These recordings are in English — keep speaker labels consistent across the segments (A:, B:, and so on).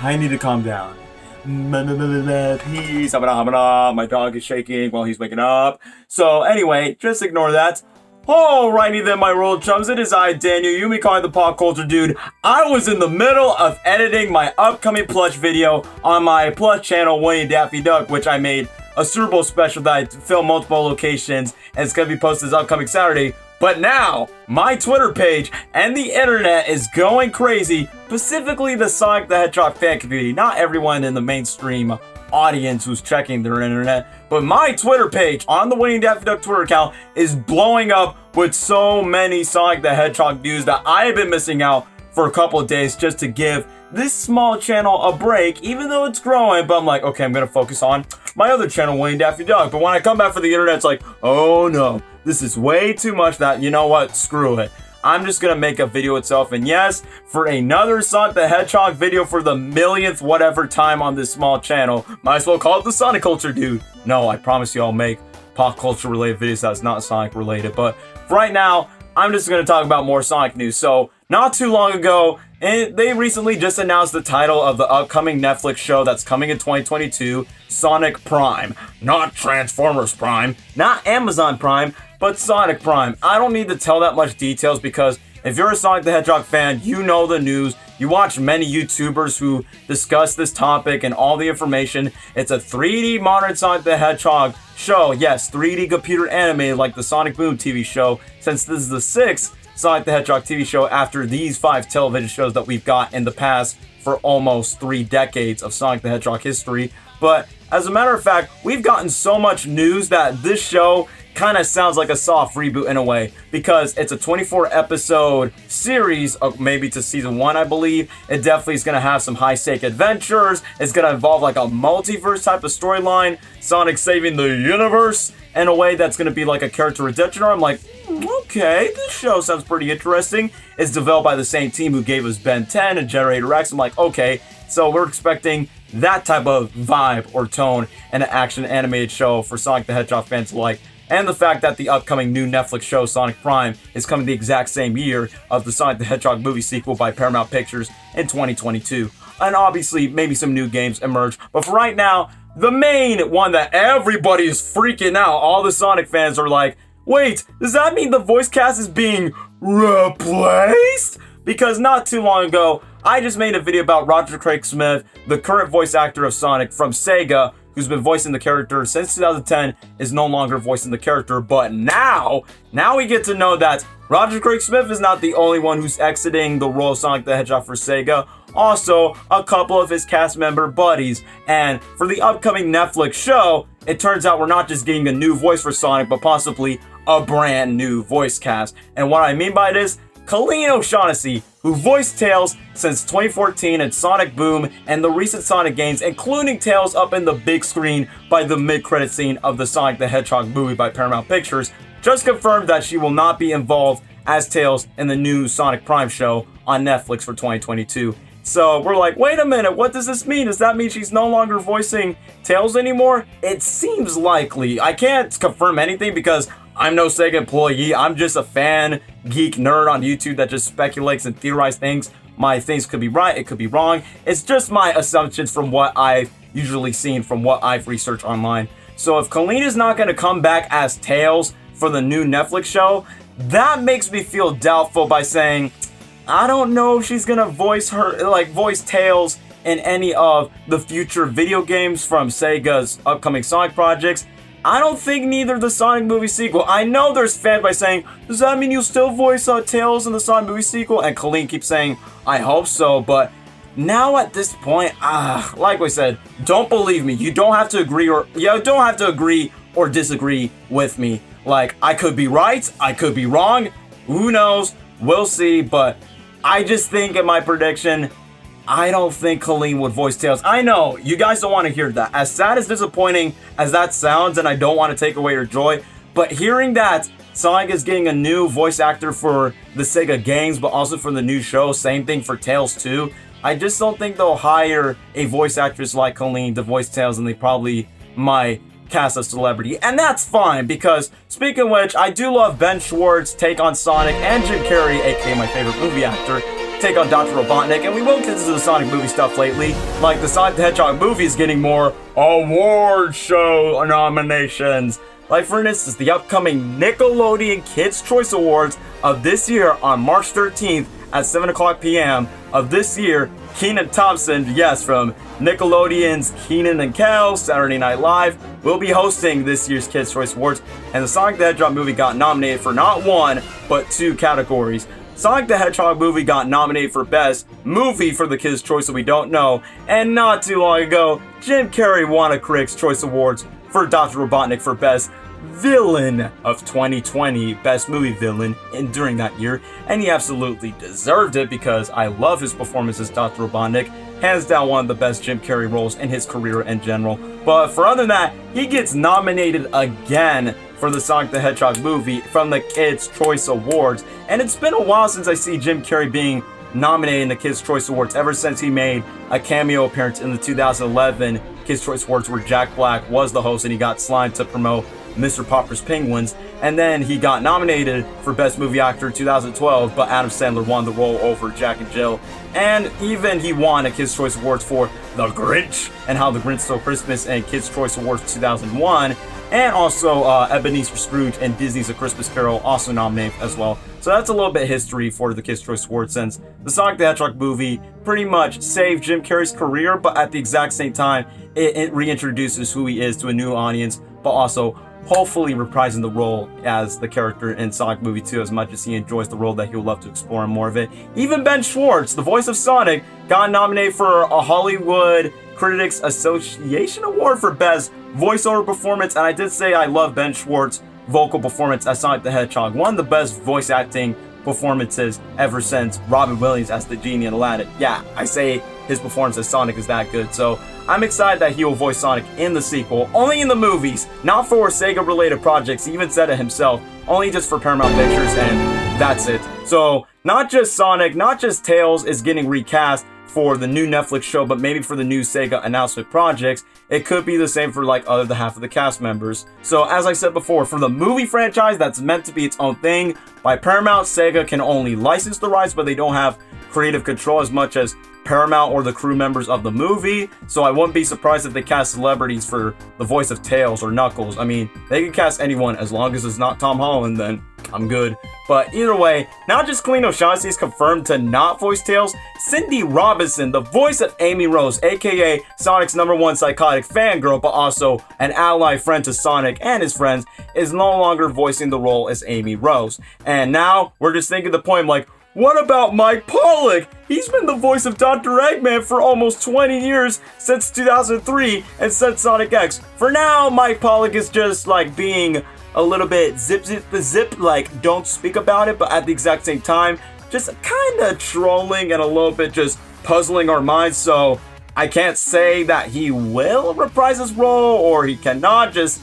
A: I need to calm down. Peace. My dog is shaking while he's waking up. So anyway, just ignore that. Alrighty then, my royal chums. It is I, Daniel. You may call me the pop culture dude. I was in the middle of editing my upcoming plush video on my plush channel, Winnie Daffy Duck, which I made a Super Bowl special that I filmed multiple locations, and it's gonna be posted this upcoming Saturday. But now, my Twitter page and the internet is going crazy, specifically the Sonic the Hedgehog fan community. Not everyone in the mainstream audience who's checking their internet, but my Twitter page on the Winnie Daffy Duck Twitter account is blowing up with so many Sonic the Hedgehog news that I have been missing out for a couple of days just to give this small channel a break, even though it's growing. But I'm like, okay, I'm gonna focus on my other channel, Winnie Daffy Duck. But when I come back for the internet, it's like, oh no, this is way too much. That, you know what, screw it. I'm just gonna make a video itself, and yes, for another Sonic the Hedgehog video for the millionth whatever time on this small channel, might as well call it the Sonic Culture Dude. No, I promise you I'll make pop culture related videos that's not Sonic related, but for right now, I'm just gonna talk about more Sonic news. So, not too long ago, they recently just announced the title of the upcoming Netflix show that's coming in 2022, Sonic Prime. Not Transformers Prime, not Amazon Prime, but Sonic Prime. I don't need to tell that much details because if you're a Sonic the Hedgehog fan, you know the news. You watch many YouTubers who discuss this topic and all the information. It's a 3D modern Sonic the Hedgehog show. Yes, 3D computer animated like the Sonic Boom TV show, since this is the 6th Sonic the Hedgehog TV show after these 5 television shows that we've got in the past for almost 3 decades of Sonic the Hedgehog history. But as a matter of fact, we've gotten so much news that this show kind of sounds like a soft reboot in a way, because it's a 24 episode series, maybe to season 1, I believe. It definitely is going to have some high stake adventures. It's going to involve like a multiverse type of storyline, Sonic saving the universe in a way that's going to be like a character redemption arc. I'm like, okay, this show sounds pretty interesting. It's developed by the same team who gave us Ben 10 and Generator X. I'm like, okay, so we're expecting that type of vibe or tone in an action animated show for Sonic the Hedgehog fans alike. And the fact that the upcoming new Netflix show, Sonic Prime, is coming the exact same year of the Sonic the Hedgehog movie sequel by Paramount Pictures in 2022. And obviously, maybe some new games emerge. But for right now, the main one that everybody is freaking out, all the Sonic fans are like, wait, does that mean the voice cast is being replaced? Because not too long ago, I just made a video about Roger Craig Smith, the current voice actor of Sonic from Sega, who's been voicing the character since 2010, is no longer voicing the character. But now we get to know that Roger Craig Smith is not the only one who's exiting the role of Sonic the Hedgehog for Sega. Also, a couple of his cast member buddies. And for the upcoming Netflix show, it turns out we're not just getting a new voice for Sonic, but possibly a brand new voice cast. And what I mean by this, Colleen O'Shaughnessy, who voiced Tails since 2014 in Sonic Boom and the recent Sonic games, including Tails up in the big screen by the mid-credit scene of the Sonic the Hedgehog movie by Paramount Pictures, just confirmed that she will not be involved as Tails in the new Sonic Prime show on Netflix for 2022. So we're like, wait a minute, what does this mean? Does that mean she's no longer voicing Tails anymore? It seems likely. I can't confirm anything because I'm no Sega employee. I'm just a fan, geek, nerd on YouTube that just speculates and theorizes things. My things could be right, it could be wrong. It's just my assumptions from what I've usually seen, from what I've researched online. So if Colleen is not going to come back as Tails for the new Netflix show, that makes me feel doubtful by saying, I don't know if she's going to voice Tails in any of the future video games from Sega's upcoming Sonic projects. I don't think neither the Sonic movie sequel. I know there's fans by saying, does that mean you'll still voice Tails in the Sonic movie sequel? And Colleen keeps saying, I hope so. But now at this point, like I said, don't believe me. You don't have to agree or disagree with me. Like, I could be right, I could be wrong. Who knows? We'll see. But I just think in my prediction, I don't think Colleen would voice Tails. I know, you guys don't want to hear that. As sad as disappointing as that sounds, and I don't want to take away your joy, but hearing that Sonic is getting a new voice actor for the Sega games, but also for the new show, same thing for Tails too, I just don't think they'll hire a voice actress like Colleen to voice Tails, and they probably might cast a celebrity. And that's fine, because speaking of which, I do love Ben Schwartz' take on Sonic, and Jim Carrey, aka my favorite movie actor. take on Dr. Robotnik, and we will get into the Sonic movie stuff lately. Like, the Sonic the Hedgehog movie is getting more award show nominations. Like, for instance, the upcoming Nickelodeon Kids' Choice Awards of this year on March 13th at 7 o'clock p.m. of this year, Kenan Thompson, yes, from Nickelodeon's Kenan and Kel, Saturday Night Live, will be hosting this year's Kids' Choice Awards, and the Sonic the Hedgehog movie got nominated for not one, but two categories. Sonic the Hedgehog movie got nominated for Best Movie for the Kids' Choice that we don't know, and not too long ago, Jim Carrey won a Critics' Choice Awards for Dr. Robotnik for Best Villain of 2020, Best Movie Villain during that year, and he absolutely deserved it because I love his performance as Dr. Robotnik, hands down one of the best Jim Carrey roles in his career in general. But for other than that, he gets nominated again for the Sonic the Hedgehog movie from the Kids' Choice Awards, and it's been a while since I see Jim Carrey being nominated in the Kids' Choice Awards ever since he made a cameo appearance in the 2011 Kids' Choice Awards where Jack Black was the host and he got slimed to promote Mr. Popper's Penguins, and then he got nominated for Best Movie Actor in 2012, but Adam Sandler won the role over Jack and Jill, and even he won a Kids' Choice Awards for The Grinch and How the Grinch Stole Christmas and Kids' Choice Awards 2001, and also Ebenezer Scrooge and Disney's A Christmas Carol also nominated as well. So that's a little bit of history for the Kids' Choice Awards, since the Sonic the Hedgehog movie pretty much saved Jim Carrey's career, but at the exact same time, it reintroduces who he is to a new audience, but also hopefully reprising the role as the character in Sonic Movie 2 as much as he enjoys the role that he would love to explore and more of it. Even Ben Schwartz, the voice of Sonic, got nominated for a Hollywood Critics Association Award for Best Voiceover Performance, and I did say I love Ben Schwartz's vocal performance as Sonic the Hedgehog, one of the best voice acting performances ever since Robin Williams as the genie in Aladdin. Yeah, I say his performance as Sonic is that good, so I'm excited that he will voice Sonic in the sequel, only in the movies, not for Sega related projects. He even said it himself, only just for Paramount Pictures, and that's it. So not just Sonic, not just Tails is getting recast for the new Netflix show, but maybe for the new Sega announcement projects. It could be the same for like other half of the cast members. So as I said before, for the movie franchise that's meant to be its own thing, by Paramount, Sega can only license the rights, but they don't have creative control as much as Paramount or the crew members of the movie. So I wouldn't be surprised if they cast celebrities for the voice of Tails or Knuckles. I mean, they can cast anyone as long as it's not Tom Holland, then I'm good. But either way, not just Colleen O'Shaughnessy is confirmed to not voice Tails, Cindy Robinson, the voice of Amy Rose, aka Sonic's #1 psychotic fangirl, but also an ally friend to Sonic and his friends, is no longer voicing the role as Amy Rose. And now we're just thinking the point, like, what about Mike Pollock? He's been the voice of Dr. Eggman for almost 20 years, since 2003, and since Sonic X. For now, Mike Pollock is just like being a little bit zip, like don't speak about it, but at the exact same time, just kind of trolling and a little bit just puzzling our minds. So I can't say that he will reprise his role or he cannot. Just,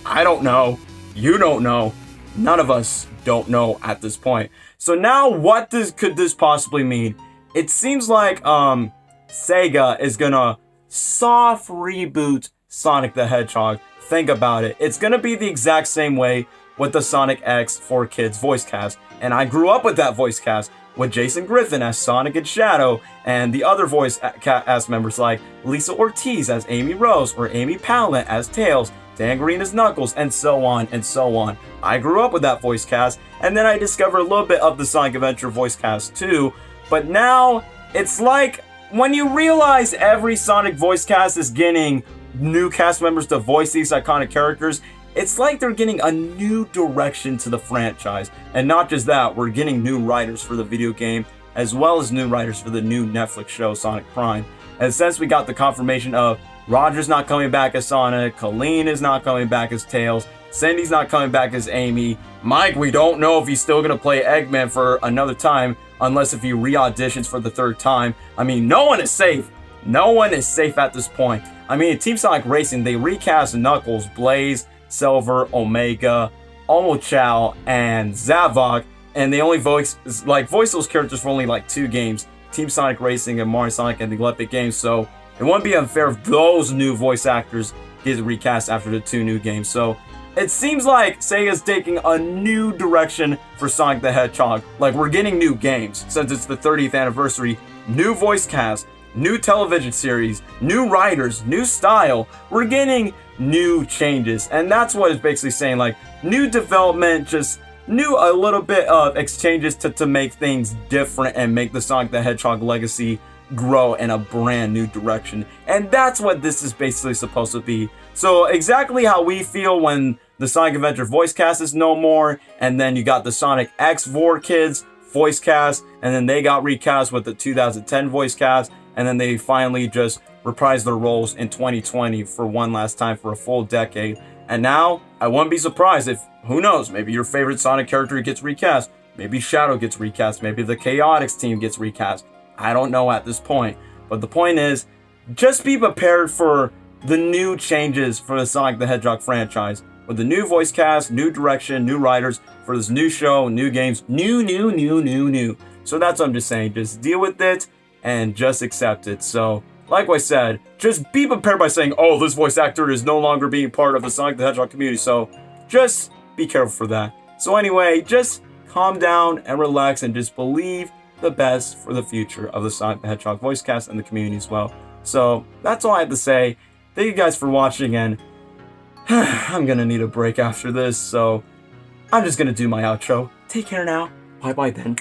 A: I don't know. You don't know. None of us don't know at this point. So now what could this possibly mean? It seems like Sega is gonna soft reboot Sonic the Hedgehog. Think about it. It's gonna be the exact same way with the Sonic X for Kids voice cast. And I grew up with that voice cast with Jason Griffin as Sonic and Shadow, and the other voice cast members like Lisa Ortiz as Amy Rose, or Amy Pallant as Tails, Dan Green as Knuckles, and so on and so on. I grew up with that voice cast, and then I discovered a little bit of the Sonic Adventure voice cast too, but now it's like when you realize every Sonic voice cast is getting new cast members to voice these iconic characters, it's like they're getting a new direction to the franchise. And not just that, we're getting new writers for the video game, as well as new writers for the new Netflix show, Sonic Prime. And since we got the confirmation of Roger's not coming back as Sonic, Colleen is not coming back as Tails, Cindy's not coming back as Amy, Mike, we don't know if he's still going to play Eggman for another time, unless if he re-auditions for the third time. I mean, no one is safe. No one is safe at this point. I mean, Team Sonic Racing, they recast Knuckles, Blaze, Silver, Omega, Omochao, and Zavok, and they only voice those characters for only like 2 games, Team Sonic Racing and Mario Sonic and the Olympic Games, so it wouldn't be unfair if those new voice actors get recast after the 2 new games. So it seems like Sega's taking a new direction for Sonic the Hedgehog. Like, we're getting new games since it's the 30th anniversary, new voice cast, new television series, new writers, new style. We're getting new changes, and that's what it's basically saying, like, new development, just new a little bit of exchanges to make things different and make the Sonic the Hedgehog legacy grow in a brand new direction. And that's what this is basically supposed to be. So exactly how we feel when the Sonic Adventure voice cast is no more, and then you got the Sonic X Vor Kids voice cast, and then they got recast with the 2010 voice cast, and then they finally just reprised their roles in 2020 for one last time for a full decade. And now, I wouldn't be surprised if, who knows, maybe your favorite Sonic character gets recast, maybe Shadow gets recast, maybe the Chaotix team gets recast. I don't know at this point, but the point is, just be prepared for the new changes for the Sonic the Hedgehog franchise. With the new voice cast, new direction, new writers, for this new show, new games, new. So that's what I'm just saying, just deal with it, and just accept it. So, like I said, just be prepared by saying, oh, this voice actor is no longer being part of the Sonic the Hedgehog community, so just be careful for that. So anyway, just calm down and relax and just believe the best for the future of the Sonic the Hedgehog voice cast and the community as well. So, that's all I have to say. Thank you guys for watching, and I'm gonna need a break after this, so I'm just gonna do my outro. Take care now. Bye-bye then.